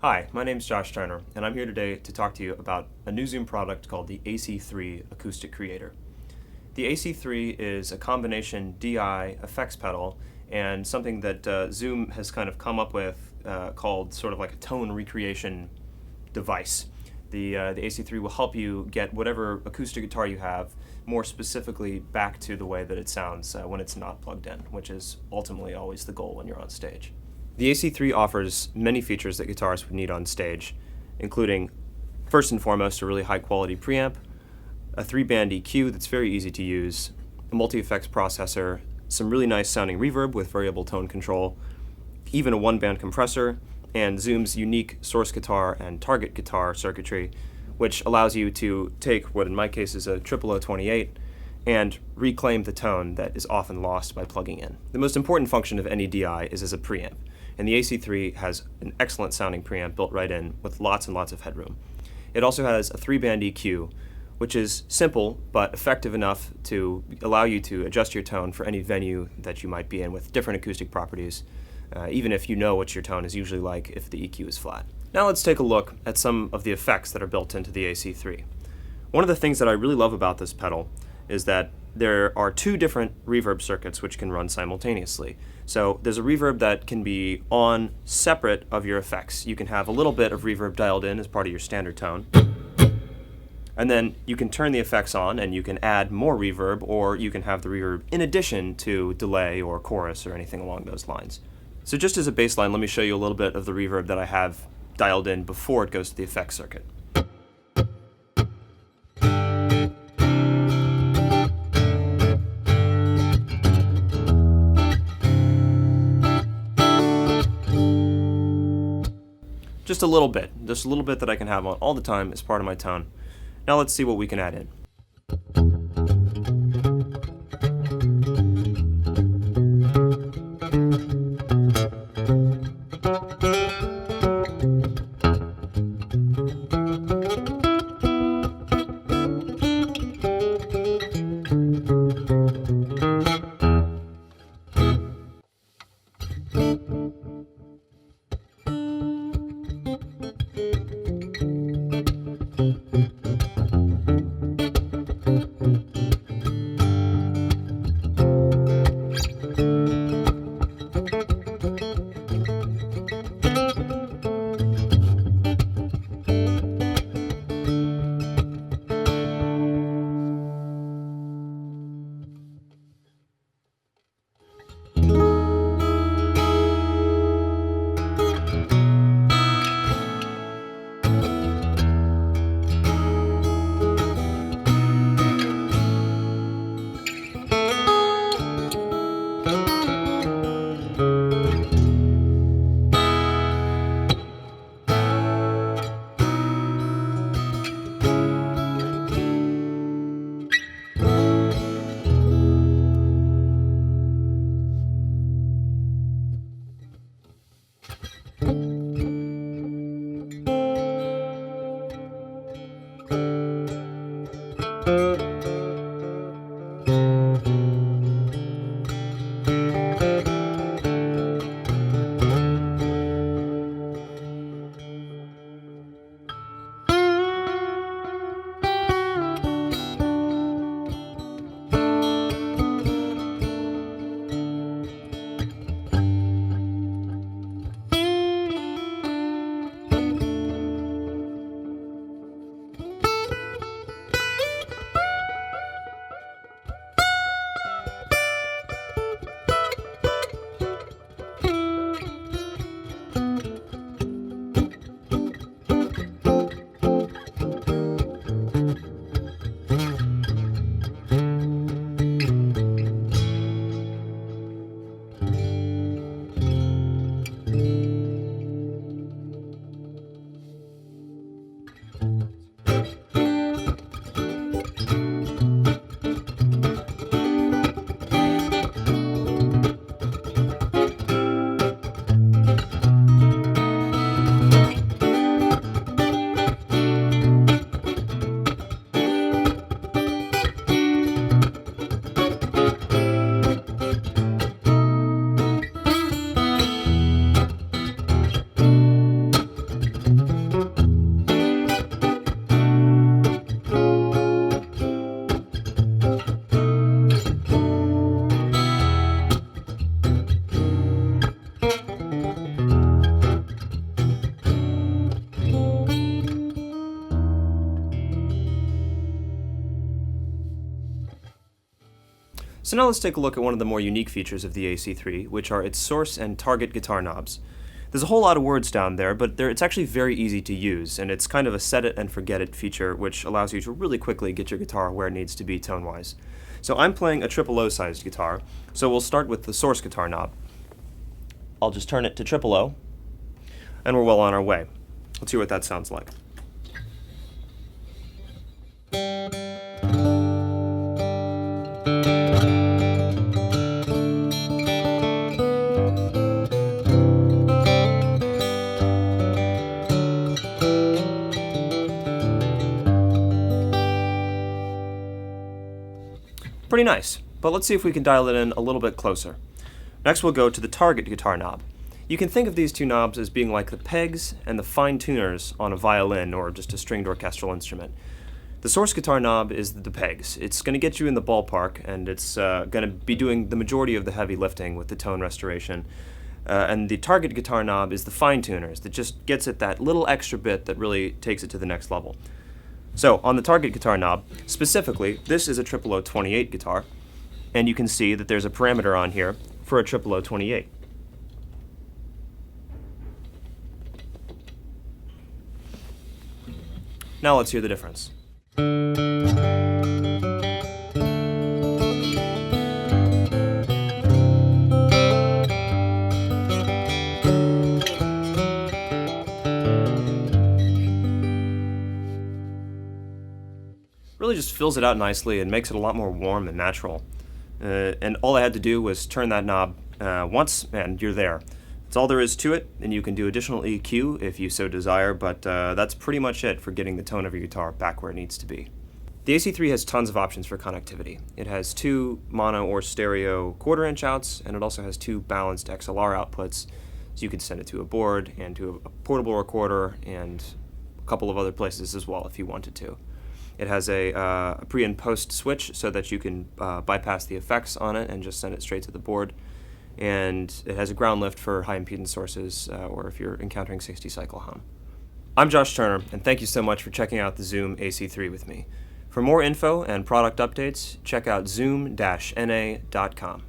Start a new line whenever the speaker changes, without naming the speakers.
Hi, my name is Josh Turner, and I'm here today to talk to you about a new Zoom product called the AC-3 Acoustic Creator. The AC-3 is a combination DI effects pedal and something that Zoom has kind of come up with called sort of like a tone recreation device. The AC-3 will help you get whatever acoustic guitar you have more specifically back to the way that it sounds when it's not plugged in, which is ultimately always the goal when you're on stage. The AC-3 offers many features that guitarists would need on stage, including, first and foremost, a really high-quality preamp, a 3-band EQ that's very easy to use, a multi-effects processor, some really nice sounding reverb with variable tone control, even a 1-band compressor, and Zoom's unique source guitar and target guitar circuitry, which allows you to take what in my case is a 0028 and reclaim the tone that is often lost by plugging in. The most important function of any DI is as a preamp, and the AC-3 has an excellent sounding preamp built right in with lots and lots of headroom. It also has a 3-band EQ, which is simple but effective enough to allow you to adjust your tone for any venue that you might be in with different acoustic properties, even if you know what your tone is usually like if the EQ is flat. Now let's take a look at some of the effects that are built into the AC-3. One of the things that I really love about this pedal is that there are 2 different reverb circuits which can run simultaneously. So there's a reverb that can be on separate of your effects. You can have a little bit of reverb dialed in as part of your standard tone. And then you can turn the effects on and you can add more reverb, or you can have the reverb in addition to delay or chorus or anything along those lines. So just as a baseline, let me show you a little bit of the reverb that I have dialed in before it goes to the effects circuit. Just a little bit that I can have on all the time as part of my tone. Now let's see what we can add in. So now let's take a look at one of the more unique features of the AC-3, which are its source and target guitar knobs. There's a whole lot of words down there, but it's actually very easy to use, and it's kind of a set it and forget it feature, which allows you to really quickly get your guitar where it needs to be tone-wise. So I'm playing a triple O sized guitar, so we'll start with the source guitar knob. I'll just turn it to triple O, and we're well on our way. Let's see what that sounds like. Pretty nice, but let's see if we can dial it in a little bit closer. Next we'll go to the target guitar knob. You can think of these two knobs as being like the pegs and the fine tuners on a violin or just a stringed orchestral instrument. The source guitar knob is the pegs. It's going to get you in the ballpark, and it's going to be doing the majority of the heavy lifting with the tone restoration. And the target guitar knob is the fine tuners that just gets it that little extra bit that really takes it to the next level. So on the target guitar knob, specifically, this is a triple O 28 guitar, and you can see that there's a parameter on here for a triple O 28. Now let's hear the difference. Really just fills it out nicely and makes it a lot more warm and natural. And all I had to do was turn that knob once, and you're there. That's all there is to it, and you can do additional EQ if you so desire, but that's pretty much it for getting the tone of your guitar back where it needs to be. The AC-3 has tons of options for connectivity. It has 2 mono or stereo quarter-inch outs, and it also has 2 balanced XLR outputs, so you can send it to a board and to a portable recorder and a couple of other places as well if you wanted to. It has a pre and post switch so that you can bypass the effects on it and just send it straight to the board. And it has a ground lift for high impedance sources or if you're encountering 60 cycle hum. I'm Josh Turner, and thank you so much for checking out the Zoom AC-3 with me. For more info and product updates, check out zoom-na.com.